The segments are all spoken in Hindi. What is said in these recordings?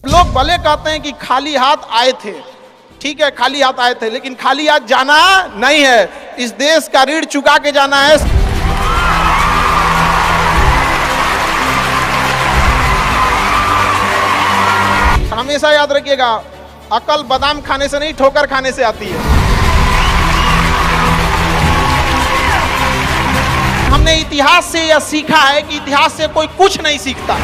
लोग भले कहते हैं कि खाली हाथ आए थे, ठीक है खाली हाथ आए थे, लेकिन खाली हाथ जाना नहीं है। इस देश का ऋण चुका के जाना है। हमेशा याद रखिएगा, अकल बादाम खाने से नहीं ठोकर खाने से आती है। हमने इतिहास से यह सीखा है कि इतिहास से कोई कुछ नहीं सीखता।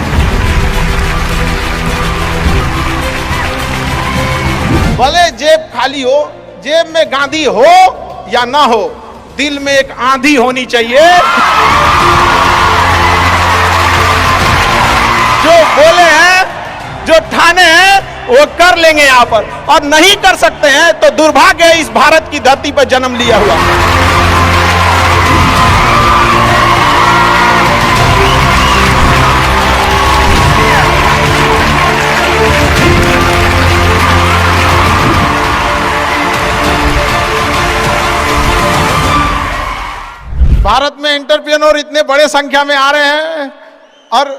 भले जेब खाली हो, जेब में गांधी हो या ना हो, दिल में एक आंधी होनी चाहिए। जो बोले हैं, जो ठाने हैं, वो कर लेंगे यहां पर, और नहीं कर सकते हैं तो दुर्भाग्य है इस भारत की धरती पर जन्म लिया हुआ। भारत में एंटरप्रेन्योर इतने बड़े संख्या में आ रहे हैं और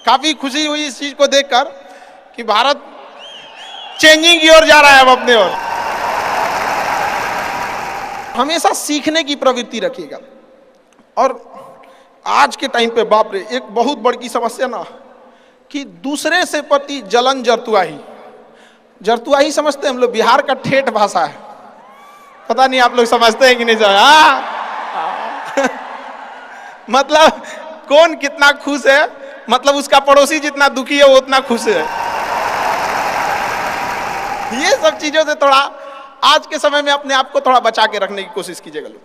काफी खुशी हुई इस चीज को देखकर कि भारत चेंजिंग की ओर जा रहा है। अब अपने ओर हमेशा सीखने की प्रवृत्ति रखिएगा। और आज के टाइम पे बाप रे, एक बहुत बड़ी समस्या ना कि दूसरे से प्रति जलन जरतुआही समझते हैं हम लोग। बिहार का ठेठ भाषा है, पता नहीं आप लोग समझते हैं कि नहीं समझ। मतलब कौन कितना खुश है, मतलब उसका पड़ोसी जितना दुखी है वो उतना खुश है। ये सब चीजों से थोड़ा आज के समय में अपने आप को थोड़ा बचा के रखने की कोशिश कीजिएगा लोग,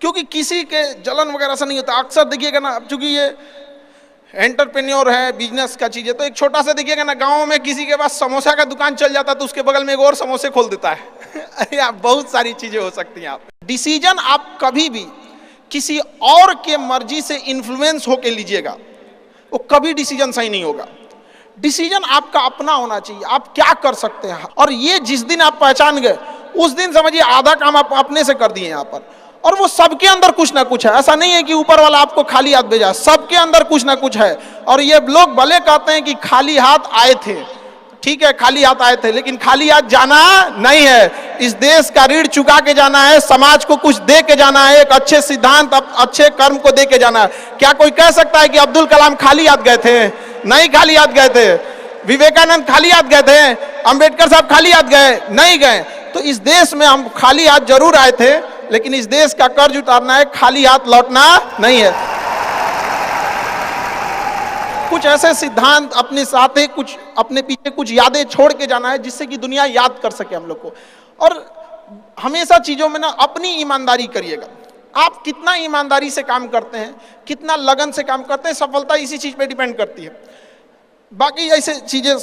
क्योंकि किसी के जलन वगैरह से नहीं होता। अक्सर देखिएगा ना, चूंकि ये एंटरप्रेन्योर है, बिजनेस का चीज है, तो एक छोटा सा देखिएगा ना, गांव में किसी के पास समोसा का दुकान चल जाता तो उसके बगल में एक और समोसे खोल देता है। अरे आप बहुत सारी चीजें हो सकती हैं। आप डिसीजन आप कभी भी किसी और के मर्जी से इन्फ्लुएंस होके लीजिएगा, वो कभी डिसीजन सही नहीं होगा। डिसीजन आपका अपना होना चाहिए, आप क्या कर सकते हैं। और ये जिस दिन आप पहचान गए, उस दिन समझिए आधा काम आप अपने से कर दिए यहाँ पर। और वो सबके अंदर कुछ ना कुछ है, ऐसा नहीं है कि ऊपर वाला आपको खाली हाथ भेजा, सबके अंदर कुछ ना कुछ है। और ये लोग भले कहते हैं कि खाली हाथ आए थे, ठीक है खाली हाथ आए थे, लेकिन खाली हाथ जाना नहीं है। इस देश का ऋण चुका के जाना है, समाज को कुछ दे के जाना है, एक अच्छे सिद्धांत, अच्छे कर्म को दे के जाना है। क्या कोई कह सकता है कि अब्दुल कलाम खाली हाथ गए थे? नहीं खाली हाथ गए थे। विवेकानंद खाली हाथ गए थे? अंबेडकर साहब खाली हाथ गए? नहीं गए। तो इस देश में हम खाली हाथ जरूर आए थे, लेकिन इस देश का कर्ज उतारना है, खाली हाथ लौटना नहीं है। कुछ ऐसे सिद्धांत अपने साथ है, कुछ अपने पीछे कुछ यादें छोड़ के जाना है, जिससे कि दुनिया याद कर सके हम लोग को। और हमेशा चीजों में ना अपनी ईमानदारी करिएगा। आप कितना ईमानदारी से काम करते हैं, कितना लगन से काम करते हैं, सफलता इसी चीज पे डिपेंड करती है। बाकी ऐसे चीजें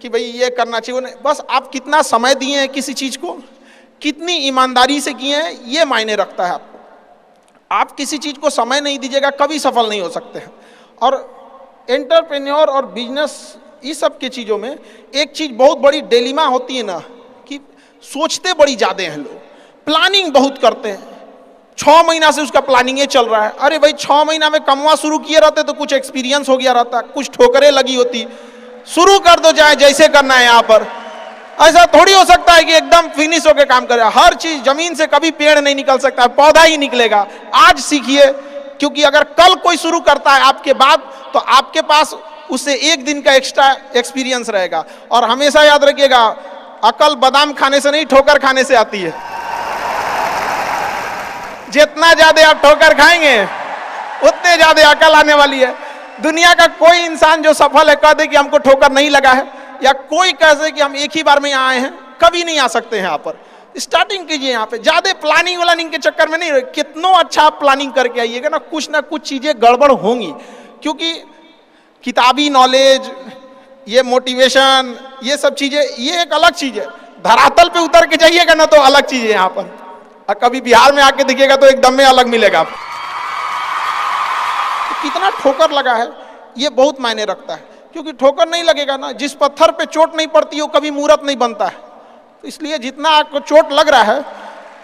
कि भाई ये करना चाहिए, बस आप कितना समय दिए हैं किसी चीज को, कितनी ईमानदारी से किए हैं, ये मायने रखता है आपको। आप किसी चीज को समय नहीं दीजिएगा, कभी सफल नहीं हो सकते हैं। और एंटरप्रेन्योर और बिजनेस, इस सब की चीज़ों में एक चीज़ बहुत बड़ी डिलेमा होती है ना, कि सोचते बड़ी ज़्यादा हैं लोग, प्लानिंग बहुत करते हैं। 6 महीना से उसका प्लानिंग ये चल रहा है। अरे भाई 6 महीना में कमवा शुरू किए रहते तो कुछ एक्सपीरियंस हो गया रहता, कुछ ठोकरें लगी होती। शुरू कर दो, चाहे जैसे करना है। यहाँ पर ऐसा थोड़ी हो सकता है कि एकदम फिनिश होकर काम करे। हर चीज, जमीन से कभी पेड़ नहीं निकल सकता, पौधा ही निकलेगा। आज सीखिए, क्योंकि अगर कल कोई शुरू करता है आपके बाद, तो आपके पास उससे एक दिन का एक्स्ट्रा एक्सपीरियंस रहेगा। और हमेशा याद रखिएगा, अकल बादाम खाने से नहीं ठोकर खाने से आती है। जितना ज्यादा आप ठोकर खाएंगे, उतने ज्यादा अकल आने वाली है। दुनिया का कोई इंसान जो सफल है कह दे कि हमको ठोकर नहीं लगा है, या कोई कह दे कि हम एक ही बार में यहाँ आए हैं, कभी नहीं आ सकते हैं। यहाँ पर स्टार्टिंग कीजिए, यहाँ पे ज्यादा प्लानिंग के चक्कर में नहीं रहे। कितना अच्छा आप प्लानिंग करके आइएगा ना, कुछ चीजें गड़बड़ होंगी। क्योंकि किताबी नॉलेज, ये मोटिवेशन, ये सब चीजें, ये एक अलग चीज है। धरातल पे उतर के जाइएगा ना तो अलग चीज है यहाँ पर। और कभी बिहार में आके देखिएगा तो एकदम में अलग मिलेगा। तो कितना ठोकर लगा है, ये बहुत मायने रखता है। क्योंकि ठोकर नहीं लगेगा ना, जिस पत्थर पे चोट नहीं पड़ती वो कभी मूर्त नहीं बनता है। तो इसलिए जितना आपको चोट लग रहा है,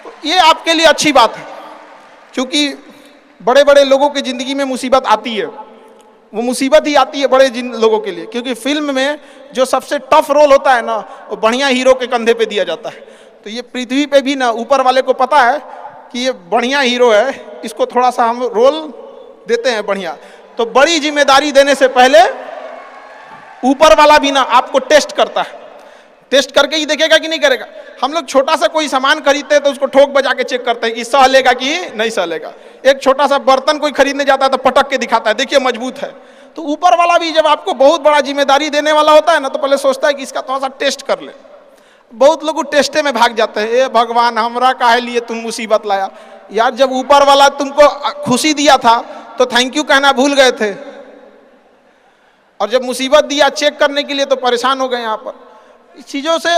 तो ये आपके लिए अच्छी बात है। क्योंकि बड़े बड़े लोगों की जिंदगी में मुसीबत आती है, वो मुसीबत ही आती है बड़े जिन लोगों के लिए, क्योंकि फिल्म में जो सबसे टफ रोल होता है ना, वो बढ़िया हीरो के कंधे पे दिया जाता है। तो ये पृथ्वी पे भी ना ऊपर वाले को पता है कि ये बढ़िया हीरो है, इसको थोड़ा सा हम रोल देते हैं बढ़िया। तो बड़ी जिम्मेदारी देने से पहले ऊपर वाला भी ना आपको टेस्ट करता है, टेस्ट करके ही देखेगा कि नहीं करेगा। हम लोग छोटा सा कोई सामान खरीदते हैं तो उसको ठोक बजा के चेक करते हैं कि सह लेगा कि नहीं सह लेगा। एक छोटा सा बर्तन कोई खरीदने जाता है तो पटक के दिखाता है, देखिए मजबूत है। तो ऊपर वाला भी जब आपको बहुत बड़ा जिम्मेदारी देने वाला होता है ना, तो पहले सोचता है कि इसका थोड़ा सा टेस्ट कर ले। बहुत लोग टेस्टे में भाग जाते हैं, ए भगवान हमरा काहे लिए तुम मुसीबत लाया। यार जब ऊपर वाला तुमको खुशी दिया था तो थैंक यू कहना भूल गए थे, और जब मुसीबत दिया चेक करने के लिए तो परेशान हो गए। यहाँ पर इस चीज़ों से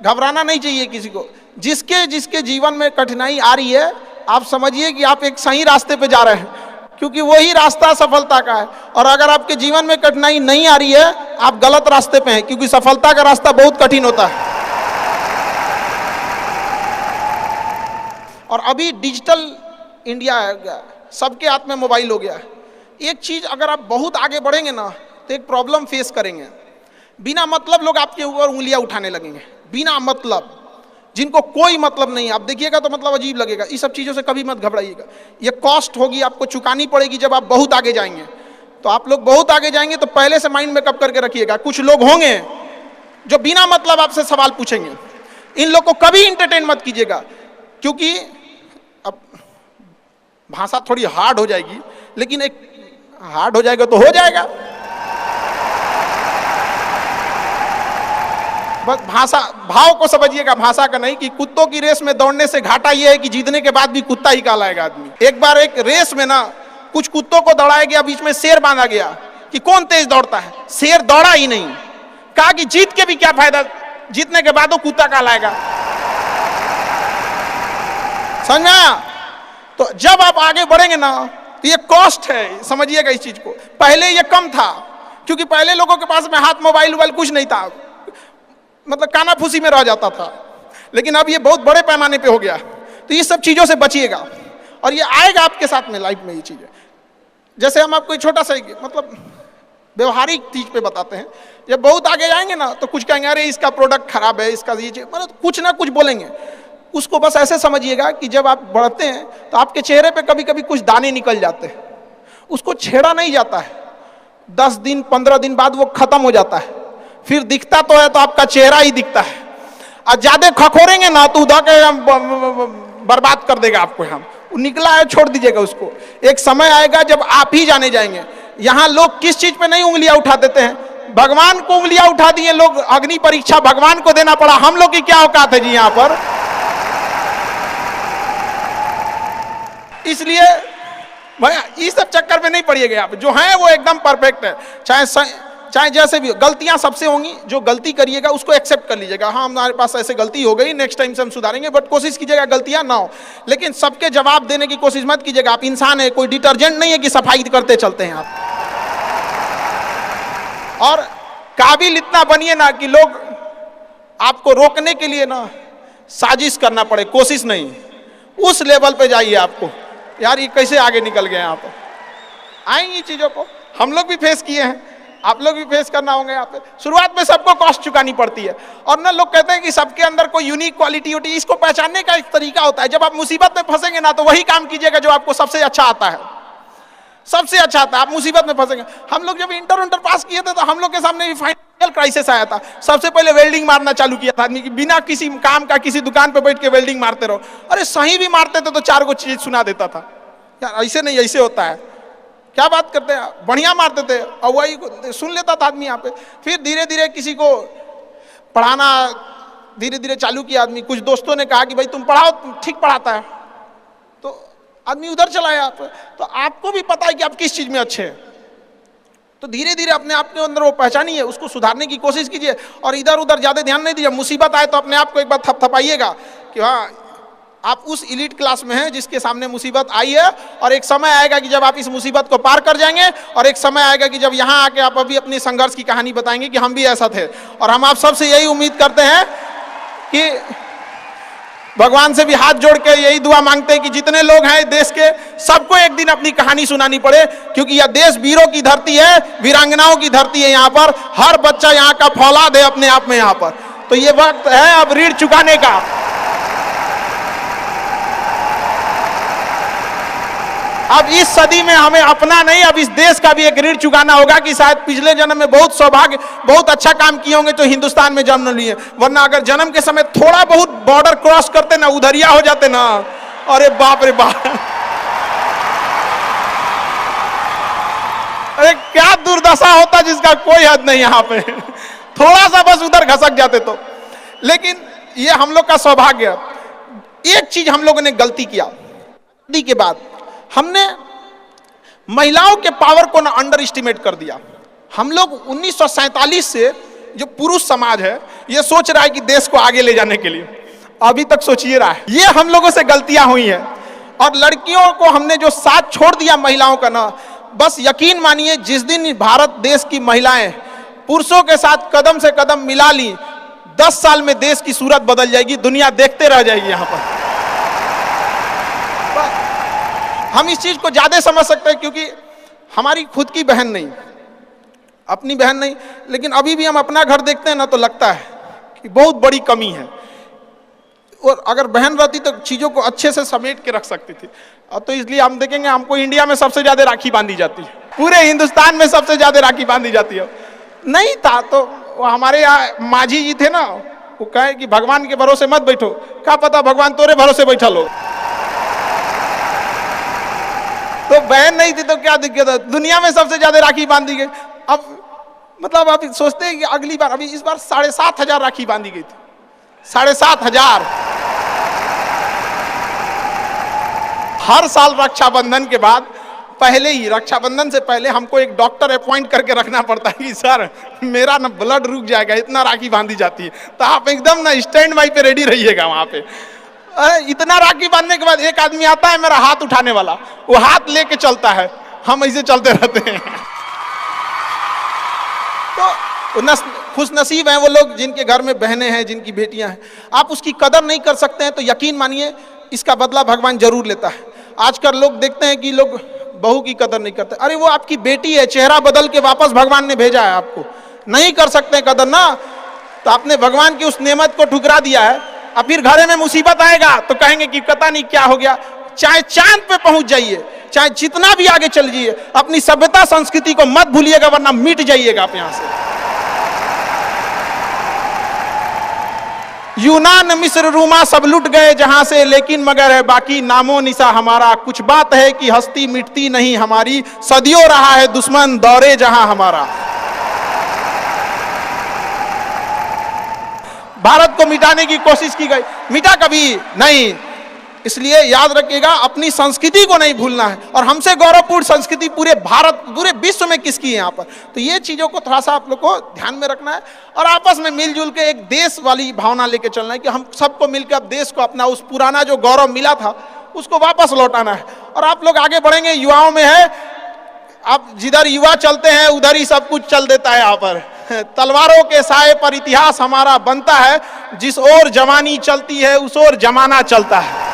घबराना नहीं चाहिए किसी को। जिसके जिसके जीवन में कठिनाई आ रही है, आप समझिए कि आप एक सही रास्ते पे जा रहे हैं, क्योंकि वही रास्ता सफलता का है। और अगर आपके जीवन में कठिनाई नहीं आ रही है, आप गलत रास्ते पे हैं, क्योंकि सफलता का रास्ता बहुत कठिन होता है। और अभी डिजिटल इंडिया है गया, सबके हाथ में मोबाइल हो गया है। एक चीज अगर आप बहुत आगे बढ़ेंगे ना, तो एक प्रॉब्लम फेस करेंगे। बिना मतलब लोग आपके ऊपर उंगलियां उठाने लगेंगे, बिना मतलब, जिनको कोई मतलब नहीं। आप देखिएगा तो मतलब अजीब लगेगा। इस सब चीज़ों से कभी मत घबराइएगा। ये कॉस्ट होगी, आपको चुकानी पड़ेगी जब आप बहुत आगे जाएंगे। तो आप लोग बहुत आगे जाएंगे तो पहले से माइंड में कब करके रखिएगा। कुछ लोग होंगे जो बिना मतलब आपसे सवाल पूछेंगे, इन लोग को कभी इंटरटेन मत कीजिएगा, क्योंकि अब भाषा थोड़ी हार्ड हो जाएगी, लेकिन एक हार्ड हो जाएगा तो हो जाएगा। बस भाषा, भाव को समझिएगा, भाषा का नहीं। कि कुत्तों की रेस में दौड़ने से घाटा यह है कि जीतने के बाद भी कुत्ता ही कहलाएगा आदमी। एक बार एक रेस में ना कुछ कुत्तों को दौड़ाया गया, बीच में शेर बांधा गया कि कौन तेज दौड़ता है। शेर दौड़ा ही नहीं, कहा कि जीत के भी क्या फायदा, जीतने के बाद वो कुत्ता कहलाएगा। समझा? तो जब आप आगे बढ़ेंगे ना, तो ये कॉस्ट है, समझिएगा इस चीज को। पहले ये कम था, क्योंकि पहले लोगों के पास में हाथ मोबाइल वोबाइल कुछ नहीं था, मतलब कानाफूसी में रह जाता था। लेकिन अब ये बहुत बड़े पैमाने पे हो गया। तो ये सब चीजों से बचिएगा, और ये आएगा आपके साथ में लाइफ में। ये चीजें जैसे हम आपको छोटा सा मतलब व्यवहारिक चीज पे बताते हैं। जब बहुत आगे जाएंगे ना, तो कुछ कहेंगे अरे इसका प्रोडक्ट खराब है, इसका ये चीज, मतलब कुछ ना कुछ बोलेंगे। उसको बस ऐसे समझिएगा कि जब आप बढ़ते हैं तो आपके चेहरे पे कभी कभी कुछ दाने निकल जाते हैं, उसको छेड़ा नहीं जाता है। 10 दिन 15 दिन बाद वो खत्म हो जाता है, फिर दिखता तो है तो आपका चेहरा ही दिखता है। और ज्यादा खखोरेंगे ना तो उधर के बर्बाद कर देगा आपको। हम निकला है, छोड़ दीजिएगा उसको। एक समय आएगा जब आप ही जाने जाएंगे। यहाँ लोग किस चीज पे नहीं उंगलियां उठा देते हैं, भगवान को उंगलियां उठा दिए लोग। अग्नि परीक्षा भगवान को देना पड़ा, हम लोग की क्या औकात है जी यहाँ पर। इसलिए भैया इस सब चक्कर में नहीं पड़िएगा आप। जो है वो एकदम परफेक्ट है, चाहे जैसे भी। गलतियां सबसे होंगी, जो गलती करिएगा उसको एक्सेप्ट कर लीजिएगा। हाँ हमारे पास ऐसे गलती हो गई, नेक्स्ट टाइम से हम सुधारेंगे, बट कोशिश कीजिएगा गलतियां ना हो। लेकिन सबके जवाब देने की कोशिश मत कीजिएगा। आप इंसान है, कोई डिटर्जेंट नहीं है कि सफाई करते चलते हैं आप। और काबिल इतना बनिए ना कि लोग आपको रोकने के लिए ना साजिश करना पड़े, कोशिश नहीं। उस लेवल पे जाइए आपको। यार ये कैसे आगे निकल गए यहाँ पर। आएंगी चीजों को, हम लोग भी फेस किए हैं, आप लोग भी फेस करना होंगे। यहाँ पे शुरुआत में सबको कॉस्ट चुकानी पड़ती है। और ना लोग कहते हैं कि सबके अंदर कोई यूनिक क्वालिटी होती है। इसको पहचानने का एक तरीका होता है। जब आप मुसीबत में फंसेंगे ना, तो वही काम कीजिएगा जो आपको सबसे अच्छा आता है, सबसे अच्छा आता है। आप मुसीबत में फंसेंगे। हम लोग जब इंटर पास किए थे तो हम लोग के सामने भी फाइनल क्राइसिस आया था। सबसे पहले वेल्डिंग मारना चालू किया था आदमी, बिना किसी काम का किसी दुकान पे बैठ के वेल्डिंग मारते रहो। अरे सही भी मारते थे तो 4 को चीज सुना देता था। यार ऐसे नहीं, ऐसे होता है, क्या बात करते हैं, बढ़िया मारते थे और वही सुन लेता था आदमी यहाँ पे। फिर धीरे धीरे किसी को पढ़ाना धीरे धीरे चालू किया आदमी। कुछ दोस्तों ने कहा कि भाई तुम पढ़ाओ, ठीक पढ़ाता है, तो आदमी उधर चला गया। तो आपको भी पता है कि आप किस चीज में अच्छे हैं, तो धीरे धीरे अपने आप के अंदर वो पहचानिए, उसको सुधारने की कोशिश कीजिए। और इधर उधर ज्यादा ध्यान नहीं दीजिए। मुसीबत आए तो अपने आप को एक बार थपथपाइएगा कि हाँ आप उस इलीट क्लास में हैं जिसके सामने मुसीबत आई है। और एक समय आएगा कि जब आप इस मुसीबत को पार कर जाएंगे, और एक समय आएगा कि जब यहाँ आके आप अभी अपनी संघर्ष की कहानी बताएंगे कि हम भी ऐसा थे। और हम आप सबसे यही उम्मीद करते हैं कि भगवान से भी हाथ जोड़ के यही दुआ मांगते हैं कि जितने लोग हैं देश के, सबको एक दिन अपनी कहानी सुनानी पड़े, क्योंकि यह देश वीरों की धरती है, वीरांगनाओं की धरती है। यहाँ पर हर बच्चा यहाँ का फौलाद है अपने आप में यहाँ पर। तो ये वक्त है अब ऋण चुकाने का। अब इस सदी में हमें अपना नहीं, अब इस देश का भी एक ऋण चुकाना होगा कि शायद पिछले जन्म में बहुत सौभाग्य, बहुत अच्छा काम किए होंगे तो हिंदुस्तान में जन्म लिए, वरना अगर जन्म के समय थोड़ा बहुत बॉर्डर क्रॉस करते ना, उधरिया हो जाते ना, अरे बाप रे बाप, अरे क्या दुर्दशा होता जिसका कोई हद नहीं। यहाँ पे थोड़ा सा बस उधर घसक जाते तो। लेकिन ये हम लोग का सौभाग्य। एक चीज हम लोगों ने गलती किया के बाद, हमने महिलाओं के पावर को ना अंडर एस्टिमेट कर दिया। हम लोग 1947 से जो पुरुष समाज है ये सोच रहा है कि देश को आगे ले जाने के लिए, अभी तक सोचिए रहा है। ये हम लोगों से गलतियां हुई हैं। और लड़कियों को हमने जो साथ छोड़ दिया महिलाओं का ना, बस यकीन मानिए जिस दिन भारत देश की महिलाएं पुरुषों के साथ कदम से कदम मिला ली, 10 साल में देश की सूरत बदल जाएगी, दुनिया देखते रह जाएगी। यहाँ पर हम इस चीज को ज्यादा समझ सकते हैं क्योंकि हमारी खुद की बहन नहीं, अपनी बहन नहीं, लेकिन अभी भी हम अपना घर देखते हैं ना तो लगता है कि बहुत बड़ी कमी है। और अगर बहन रहती तो चीजों को अच्छे से समेट के रख सकती थी। तो इसलिए हम देखेंगे हमको इंडिया में सबसे ज्यादा राखी बांधी जाती है, पूरे हिंदुस्तान में सबसे ज्यादा राखी बांधी जाती है। नहीं था तो हमारे यहाँ माझी जी थे ना, वो कहे कि भगवान के भरोसे मत बैठो, क्या पता भगवान तोरे भरोसे बैठा लो। तो बहन नहीं थी तो क्या दिक्कत है, दुनिया में सबसे ज्यादा राखी बांधी गई। अब मतलब अभी सोचते हैं कि अगली बार, अभी इस बार 7,500 राखी बांधी गई थी, 7,500। हर साल रक्षाबंधन के बाद, पहले ही रक्षाबंधन से पहले हमको एक डॉक्टर अपॉइंट करके रखना पड़ता है कि सर मेरा ना ब्लड रुक जाएगा, इतना राखी बांधी जाती है। तो आप एकदम ना स्टैंड बाई पे रेडी रहिएगा वहां पे। इतना राखी बांधने के बाद एक आदमी आता है मेरा हाथ उठाने वाला, वो हाथ लेके चलता है, हम ऐसे चलते रहते हैं। तो खुश नसीब हैं वो लोग जिनके घर में बहनें हैं, जिनकी बेटियां हैं। आप उसकी कदर नहीं कर सकते हैं तो यकीन मानिए इसका बदला भगवान जरूर लेता है। आजकल लोग देखते हैं कि लोग बहू की कदर नहीं करते। अरे वो आपकी बेटी है, चेहरा बदल के वापस भगवान ने भेजा है आपको, नहीं कर सकते कदर ना, तो आपने भगवान की उस नेमत को ठुकरा दिया है। अब फिर घरे में मुसीबत आएगा तो कहेंगे कि पता नहीं क्या हो गया। चाहे चांद पे पहुंच जाइए, चाहे जितना भी आगे चल जाइए, अपनी सभ्यता संस्कृति को मत भूलिएगा वरना मिट जाइएगा आप यहां से। यूनान मिस्र रूमा सब लुट गए जहां से, लेकिन मगर है बाकी नामो निशा हमारा। कुछ बात है कि हस्ती मिटती नहीं हमारी, सदियों रहा है दुश्मन दौरे जहां हमारा। भारत को मिटाने की कोशिश की गई, मिटा कभी नहीं। इसलिए याद रखिएगा अपनी संस्कृति को नहीं भूलना है। और हमसे गौरवपूर्ण संस्कृति पूरे भारत, पूरे विश्व में किसकी है यहाँ पर, तो ये चीजों को थोड़ा सा आप लोग को ध्यान में रखना है और आपस में मिलजुल के एक देश वाली भावना लेके चलना है कि हम सबको मिलकर अब देश को अपना उस पुराना जो गौरव मिला था उसको वापस लौटाना है। और आप लोग आगे बढ़ेंगे, युवाओं में है, अब जिधर युवा चलते हैं उधर ही सब कुछ चल देता है। यहाँ पर तलवारों के साए पर इतिहास हमारा बनता है, जिस ओर जवानी चलती है उस ओर जमाना चलता है।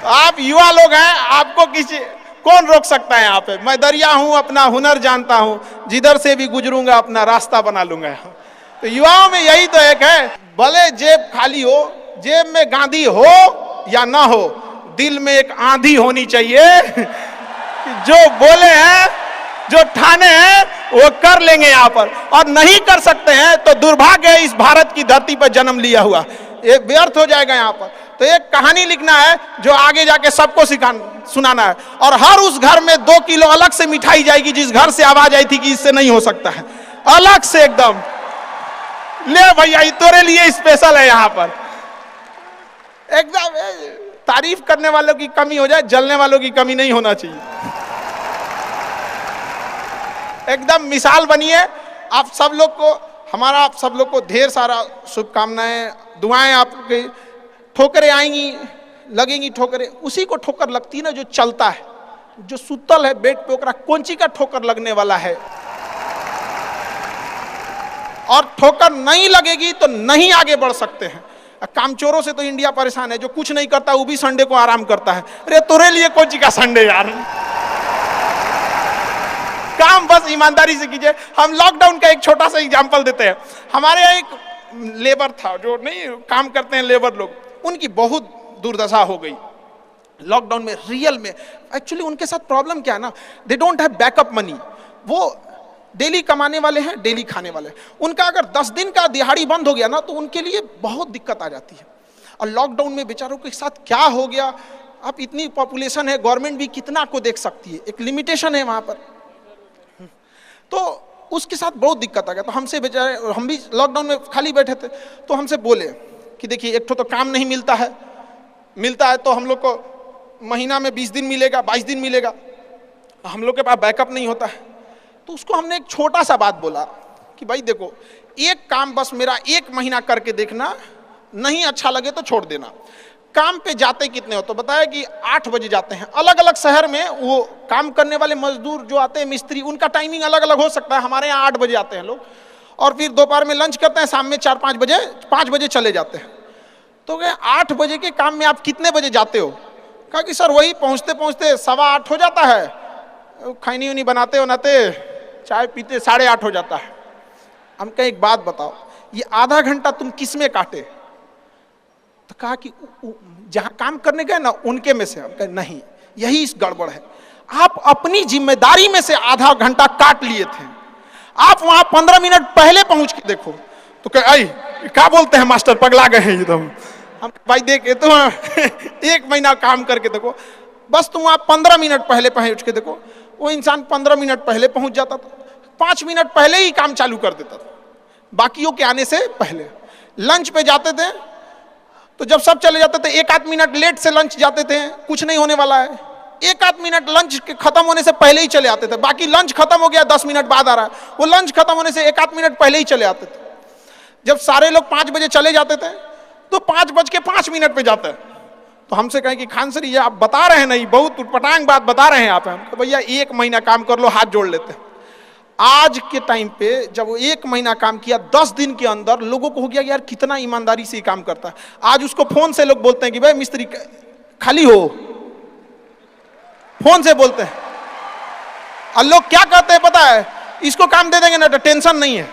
आप युवा लोग हैं, आपको किसी कौन रोक सकता है यहाँ पे। मैं दरिया हूं, अपना हुनर जानता हूं, जिधर से भी गुजरूंगा अपना रास्ता बना लूंगा। तो युवाओं में यही तो एक है, भले जेब खाली हो, जेब में गांधी हो या ना हो, दिल में एक आंधी होनी चाहिए। जो बोले हैं, जो ठाने हैं वो कर लेंगे यहाँ पर, और नहीं कर सकते हैं तो दुर्भाग्य है इस भारत की धरती पर जन्म लिया हुआ, ये व्यर्थ हो जाएगा यहाँ पर। तो एक कहानी लिखना है जो आगे जाके सबको सुनाना है, और हर उस घर में 2 किलो अलग से मिठाई जाएगी जिस घर से आवाज आई थी कि इससे नहीं हो सकता है, अलग से एकदम ले भैया तोरे लिए स्पेशल है यहाँ पर। एकदम तारीफ करने वालों की कमी हो जाए, जलने वालों की कमी नहीं होना चाहिए। एकदम मिसाल बनिए। आप सब लोग को, हमारा आप सब लोग को ढेर सारा शुभकामनाएं, दुआएं। आपके ठोकरें आएंगी, लगेंगी ठोकरें, उसी को ठोकर लगती है ना जो चलता है, जो सुतल है बेड पे, ओकरा कौन ची का ठोकर लगने वाला है। और ठोकर नहीं लगेगी तो नहीं आगे बढ़ सकते हैं। कामचोरों से तो इंडिया परेशान है, जो कुछ नहीं करता वो भी संडे को आराम करता है। अरे तोरे लिए कौन सी का संडे यार, काम बस ईमानदारी से कीजिए। हम लॉकडाउन का एक छोटा सा एग्जांपल देते हैं। हमारे यहाँ एक लेबर था, जो नहीं काम करते हैं लेबर लोग, उनकी बहुत दुर्दशा हो गई लॉकडाउन में। रियल में एक्चुअली उनके साथ प्रॉब्लम क्या है ना, they don't have backup money. वो डेली कमाने वाले हैं, डेली खाने वाले हैं। उनका अगर 10 दिन का दिहाड़ी बंद हो गया ना तो उनके लिए बहुत दिक्कत आ जाती है। और लॉकडाउन में बेचारों के साथ क्या हो गया, अब इतनी पॉपुलेशन है, गवर्नमेंट भी कितना को देख सकती है, एक लिमिटेशन है वहां पर। तो उसके साथ बहुत दिक्कत आ गया। तो हमसे बेचारे, हम भी लॉकडाउन में खाली बैठे थे, तो हमसे बोले कि देखिए एक तो काम नहीं मिलता है तो हम लोग को महीना में 20 दिन मिलेगा, 22 दिन मिलेगा, हम लोग के पास बैकअप नहीं होता है। तो उसको हमने एक छोटा सा बात बोला कि भाई देखो, एक काम बस मेरा 1 महीना करके देखना, नहीं अच्छा लगे तो छोड़ देना। काम पे जाते कितने हो, तो बताया कि 8 बजे जाते हैं। अलग अलग शहर में वो काम करने वाले मजदूर जो आते हैं, मिस्त्री, उनका टाइमिंग अलग अलग हो सकता है। हमारे यहाँ 8 बजे आते हैं लोग, और फिर दोपहर में लंच करते हैं, शाम में 4-5 बजे 5 बजे चले जाते हैं। तो कहे 8 बजे के काम में आप कितने बजे जाते हो? कहा कि सर वही पहुँचते पहुँचते 7:15 हो जाता है, खैनी उनी बनाते चाय पीते 8:30 हो जाता है। हम कहे एक बात बताओ, ये आधा घंटा तुम किस में काटे? तो कहा कि जहां काम करने गए ना उनके में से। हम कहे नहीं, यही इस गड़बड़ है। आप अपनी जिम्मेदारी में से आधा घंटा काट लिए थे, आप वहां 15 मिनट पहले पहुंच के देखो। तो कहे आई क्या बोलते हैं मास्टर, पगला गए हैं एकदम। हम भाई देख तो 1 महीना काम करके देखो, बस तुम वहां 15 मिनट पहले पहुंच के देखो। वो इंसान 15 मिनट पहले पहुंच जाता था, 5 मिनट पहले ही काम चालू कर देता था, बाकियों के आने से पहले। लंच पे जाते थे तो जब सब चले जाते थे 1-8 मिनट लेट से लंच जाते थे, कुछ नहीं होने वाला है। 1-8 मिनट लंच के खत्म होने से पहले ही चले आते थे, बाकी लंच खत्म हो गया 10 मिनट बाद आ रहा है, वो लंच खत्म होने से 1-8 मिनट पहले ही चले आते थे। जब सारे लोग 5 बजे चले जाते थे तो 5:05 पे जाते हैं। तो हमसे कहें कि खान सर ये आप बता रहे हैं नहीं, बहुत उटपटांग बात बता रहे हैं आप। तो भैया 1 महीना काम कर लो, हाथ जोड़ लेते हैं। आज के टाइम पे जब वो 1 महीना काम किया, 10 दिन के अंदर लोगों को हो गया यार कितना ईमानदारी से काम करता है। आज उसको फोन से लोग बोलते हैं कि भाई मिस्त्री खाली हो, फोन से बोलते हैं। और लोग क्या कहते हैं पता है, इसको काम दे देंगे ना तो टेंशन नहीं है,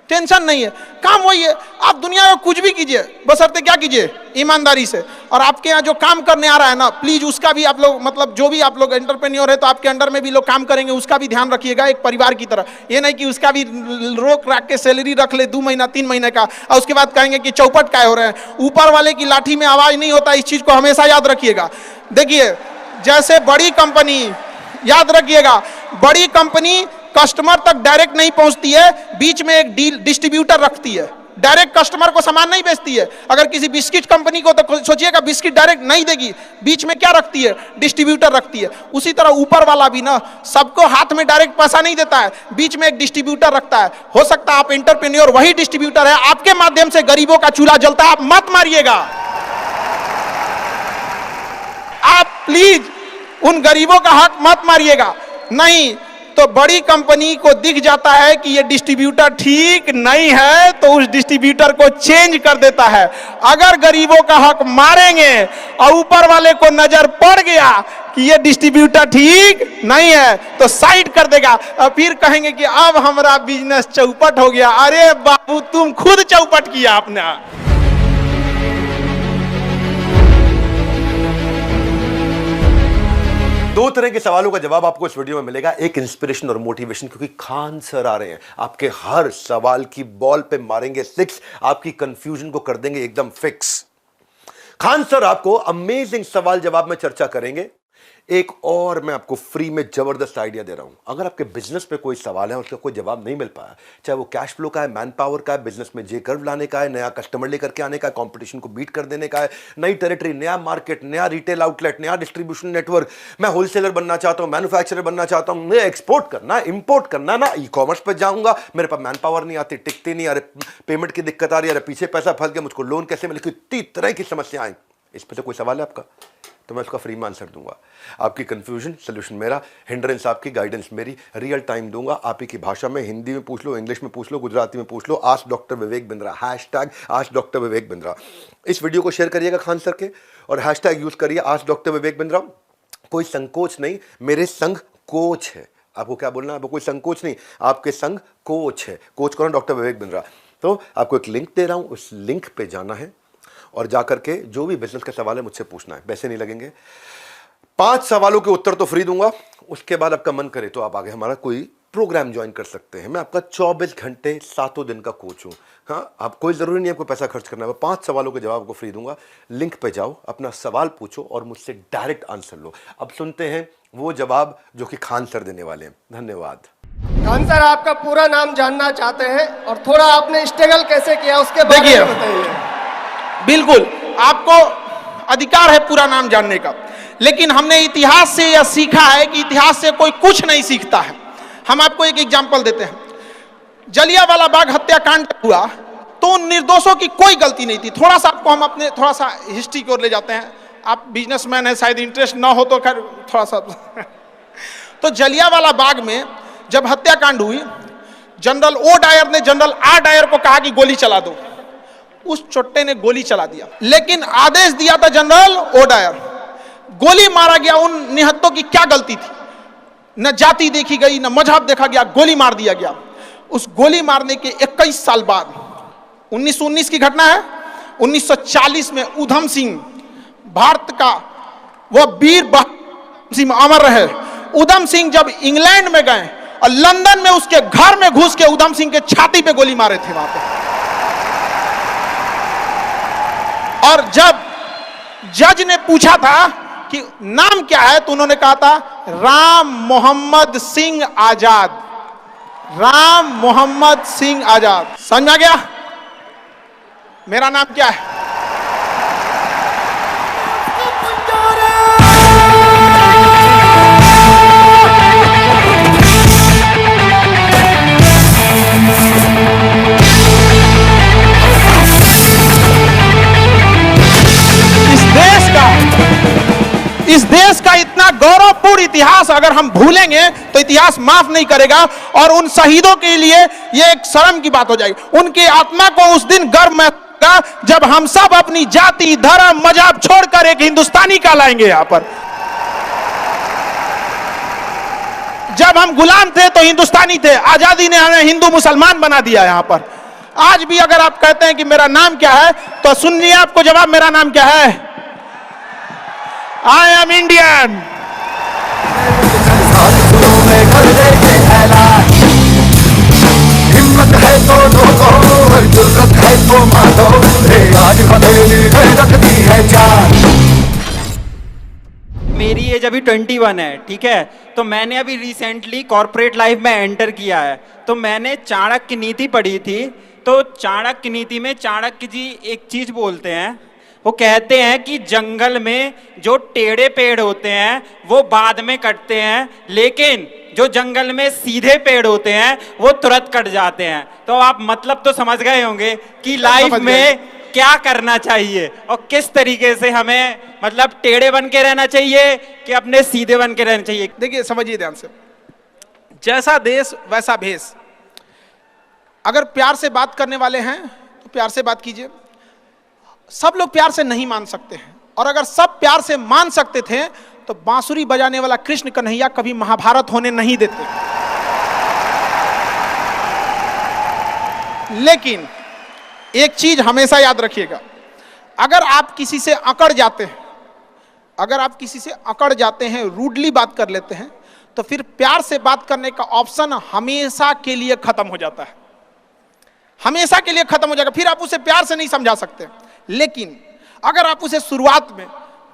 टेंशन नहीं है, काम वही है। आप दुनिया में कुछ भी कीजिए, बशर्ते क्या कीजिए, ईमानदारी से। और आपके यहाँ जो काम करने आ रहा है ना, प्लीज उसका भी आप लोग, मतलब जो भी आप लोग एंटरप्रेन्योर है तो आपके अंडर में भी लोग काम करेंगे, उसका भी ध्यान रखिएगा एक परिवार की तरह। ये नहीं कि उसका भी रोक रख के सैलरी रख ले 2 महीना 3 महीने का, और उसके बाद कहेंगे कि चौपट काय हो रहे हैं। ऊपर वाले की लाठी में आवाज नहीं होता, इस चीज को हमेशा याद रखिएगा। देखिए जैसे बड़ी कंपनी, याद रखिएगा, बड़ी कंपनी कस्टमर तक डायरेक्ट नहीं पहुंचती है, बीच में एक डिस्ट्रीब्यूटर रखती है, डायरेक्ट कस्टमर को सामान नहीं बेचती है। अगर किसी बिस्किट कंपनी को तो सोचिएगा बिस्किट डायरेक्ट नहीं देगी, बीच में क्या रखती है, डिस्ट्रीब्यूटर रखती है। उसी तरह ऊपर वाला भी ना सबको हाथ में डायरेक्ट पैसा नहीं देता है, बीच में एक डिस्ट्रीब्यूटर रखता है। हो सकता है आप एंटरप्रेन्योर वही डिस्ट्रीब्यूटर है, आपके माध्यम से गरीबों का चूल्हा जलता है, आप मत मारिएगा। आप प्लीज उन गरीबों का हक मत मारिएगा। नहीं तो बड़ी कंपनी को दिख जाता है कि ये डिस्ट्रीब्यूटर ठीक नहीं है तो उस डिस्ट्रीब्यूटर को चेंज कर देता है। अगर गरीबों का हक मारेंगे और ऊपर वाले को नजर पड़ गया कि ये डिस्ट्रीब्यूटर ठीक नहीं है तो साइड कर देगा, और फिर कहेंगे कि अब हमारा बिजनेस चौपट हो गया। अरे बाबू तुम खुद चौपट किया आपने। दो तरह के सवालों का जवाब आपको इस वीडियो में मिलेगा, एक इंस्पिरेशन और मोटिवेशन, क्योंकि खान सर आ रहे हैं, आपके हर सवाल की बॉल पे मारेंगे 6, आपकी कंफ्यूजन को कर देंगे एकदम फिक्स। खान सर आपको अमेजिंग सवाल जवाब में चर्चा करेंगे। एक और मैं आपको फ्री में जबरदस्त आइडिया दे रहा हूं, अगर आपके बिजनेस पे कोई सवाल है, उसका कोई जवाब नहीं मिल पाया, चाहे वो कैश फ्लो का है, मैन पावर का है, बिजनेस में जे कर्व लाने का है, नया कस्टमर लेकर के आने का है, कंपटीशन को बीट कर देने का है, नई टेरिटरी, नया मार्केट, नया रिटेल आउटलेट, नया डिस्ट्रीब्यूशन नेटवर्क, मैं होलसेलर बनना चाहता हूं, मैन्युफैक्चरर बनना चाहता हूं, मैं एक्सपोर्ट करना, इंपोर्ट करना, ना ई कॉमर्स पर जाऊंगा, मेरे पास मैन पावर नहीं आती, टिकती नहीं, अरे पेमेंट की दिक्कत आ रही है, अरे पीछे पैसा फंस गया, मुझको लोन कैसे मिले, कितनी तरह की समस्याएं। इस पर तो कोई सवाल है आपका? तो मैं उसका फ्री में आंसर दूंगा। आपकी कंफ्यूजन सोल्यूशन मेरा, हिंड्रेंस आपकी, गाइडेंस मेरी, रियल टाइम दूंगा आप ही की भाषा में। हिंदी में पूछ लो, इंग्लिश में पूछ लो, गुजराती में पूछ लो। Ask doctor Vivek Bindra, hashtag ask doctor Vivek Bindra. इस वीडियो को शेयर करिएगा खान सर के और हैशटैग यूज करिए आस्क डॉक्टर विवेक बिंद्रा। कोई संकोच नहीं, मेरे संग कोच है। आपको क्या बोलना है? आपको कोई संकोच नहीं, आपके संग कोच है। कोच कौन? डॉक्टर विवेक बिंद्रा। तो आपको एक लिंक दे रहा हूं, उस लिंक पे जाना है और जाकर के जो भी बिजनेस का सवाल है मुझसे पूछना है। पैसे नहीं लगेंगे। 5 सवालों के उत्तर तो फ्री दूंगा। उसके बाद आपका मन करे तो आप आगे हमारा कोई प्रोग्राम ज्वाइन कर सकते हैं। मैं आपका 24 घंटे 7 दिन का कोच हूं। हाँ, आप कोई जरूरी नहीं आपको पैसा खर्च करना है। 5 सवालों के जवाब आपको फ्री दूंगा। लिंक पे जाओ, अपना सवाल पूछो और मुझसे डायरेक्ट आंसर लो। अब सुनते हैं वो जवाब जो कि खान सर देने वाले हैं। धन्यवाद। खान सर, आपका पूरा नाम जानना चाहते हैं और थोड़ा आपने स्ट्रगल कैसे किया उसके बारे देखिए, में बताइए। बिल्कुल आपको अधिकार है पूरा नाम जानने का, लेकिन हमने इतिहास से यह सीखा है कि इतिहास से कोई कुछ नहीं सीखता है। हम आपको एक एग्जाम्पल देते हैं। जलियांवाला बाग हत्याकांड हुआ तो उन निर्दोषों की कोई गलती नहीं थी। थोड़ा सा आपको हम अपने थोड़ा सा हिस्ट्री की ओर ले जाते हैं। आप बिजनेसमैन है, शायद इंटरेस्ट ना हो तो खैर थोड़ा सा तो जलियांवाला बाग में जब हत्याकांड हुई, जनरल ओ डायर ने जनरल आर डायर को कहा कि गोली चला दो। उस चोट्टे ने गोली चला दिया, लेकिन आदेश दिया था जनरल ओ डायर। गोली मारा गया। उन निहत्तों की क्या गलती थी? न जाति देखी गई, न मजहब देखा गया, गोली मार दिया गया। उस गोली मारने के 21 साल बाद 1919 की घटना है। 1940 में उधम सिंह, भारत का वह वीर सिंह अमर रहे। उधम सिंह जब इंग्लैंड में गए और लंदन में उसके घर में घुस के उधम सिंह के छाती पे गोली मारे थे वहां पे। और जब जज ने पूछा था कि नाम क्या है, तो उन्होंने कहा था राम मोहम्मद सिंह आजाद। राम मोहम्मद सिंह आजाद। समझ में आ गया मेरा नाम क्या है? इस देश का इतना गौरवपूर्ण इतिहास अगर हम भूलेंगे तो इतिहास माफ नहीं करेगा और उन शहीदों के लिए यह एक शर्म की बात हो जाएगी। उनकी आत्मा को उस दिन गर्व महसूस होगा जब हम सब अपनी जाति, धर्म, मजहब छोड़कर एक हिंदुस्तानी कहलाएंगे। यहां पर जब हम गुलाम थे तो हिंदुस्तानी थे। आजादी ने हमें हिंदू मुसलमान बना दिया। यहां पर आज भी अगर आप कहते हैं कि मेरा नाम क्या है, तो सुनिए आपको जवाब। मेरा नाम क्या है? I am Indian. हिम्मत है तो ठोको, जुर्रत है तो मारो, आज हथेली पे रखती है जान। मेरी एज अभी 21 है, ठीक है। तो मैंने अभी रिसेंटली कॉर्पोरेट लाइफ में एंटर किया है। तो मैंने चाणक्य नीति पढ़ी थी। तो चाणक्य नीति में चाणक्य जी एक चीज बोलते हैं। वो कहते हैं कि जंगल में जो टेढ़े पेड़ होते हैं वो बाद में कटते हैं, लेकिन जो जंगल में सीधे पेड़ होते हैं वो तुरंत कट जाते हैं। तो आप मतलब तो समझ गए होंगे कि लाइफ में क्या करना चाहिए और किस तरीके से हमें मतलब टेढ़े बन के रहना चाहिए कि अपने सीधे बन के रहना चाहिए। देखिए, समझिए ध्यान से। जैसा देश वैसा भेष। अगर प्यार से बात करने वाले हैं तो प्यार से बात कीजिए। सब लोग प्यार से नहीं मान सकते हैं, और अगर सब प्यार से मान सकते थे तो बांसुरी बजाने वाला कृष्ण कन्हैया कभी महाभारत होने नहीं देते। लेकिन एक चीज हमेशा याद रखिएगा, अगर आप किसी से अकड़ जाते हैं, रूडली बात कर लेते हैं, तो फिर प्यार से बात करने का ऑप्शन हमेशा के लिए खत्म हो जाता है। हमेशा के लिए खत्म हो जाएगा। फिर आप उसे प्यार से नहीं समझा सकते। लेकिन अगर आप उसे शुरुआत में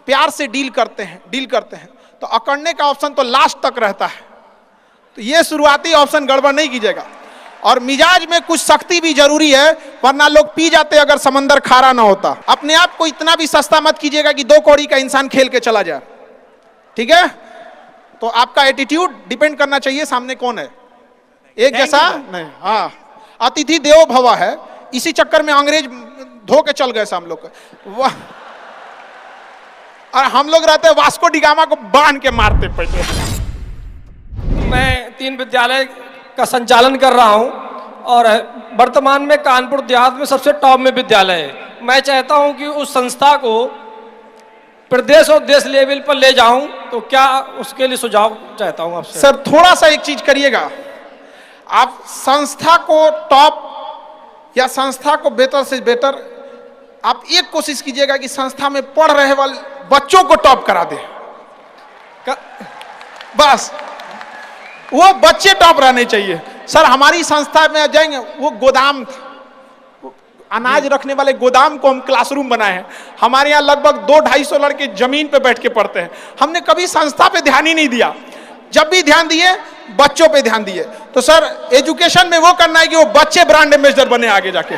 प्यार से डील करते हैं तो अकड़ने का ऑप्शन तो लास्ट तक रहता है। तो ये शुरुआती ऑप्शन गड़बड़ नहीं कीजिएगा। और मिजाज में कुछ सख्ती भी जरूरी है, वरना लोग पी जाते अगर समंदर खारा ना होता। अपने आप को इतना भी सस्ता मत कीजिएगा कि 2 कौड़ी का इंसान खेल के चला जाए। ठीक है? तो आपका एटीट्यूड डिपेंड करना चाहिए सामने कौन है। एक जैसा नहीं। हाँ, अतिथि देवो भव है। इसी चक्कर में अंग्रेज धो के चल गए हम लोग। और हम लोग रहते वास्को डिगामा को बांध के मारते पहले। मैं 3 विद्यालय का संचालन कर रहा हूं और वर्तमान में कानपुर देहात में सबसे टॉप में विद्यालय है। मैं चाहता हूं कि उस संस्था को प्रदेश और देश लेवल पर ले जाऊं, तो क्या उसके लिए सुझाव चाहता हूं आपसे। सर थोड़ा सा एक चीज करिएगा, आप संस्था को टॉप या संस्था को बेहतर से बेहतर आप एक कोशिश कीजिएगा कि संस्था में पढ़ रहे वाले बच्चों को टॉप करा दे। बस वो बच्चे टॉप रहने चाहिए। सर हमारी संस्था में जाएंगे, वो गोदाम था, अनाज रखने वाले गोदाम को हम क्लासरूम बनाए हैं। हमारे यहाँ लगभग 200-250 लड़के जमीन पे बैठ के पढ़ते हैं। हमने कभी संस्था पे ध्यान ही नहीं दिया, जब भी ध्यान दिए बच्चों पे ध्यान दिए। तो सर एजुकेशन में वो करना है कि वो बच्चे ब्रांड एम्बेसडर बने आगे जाके।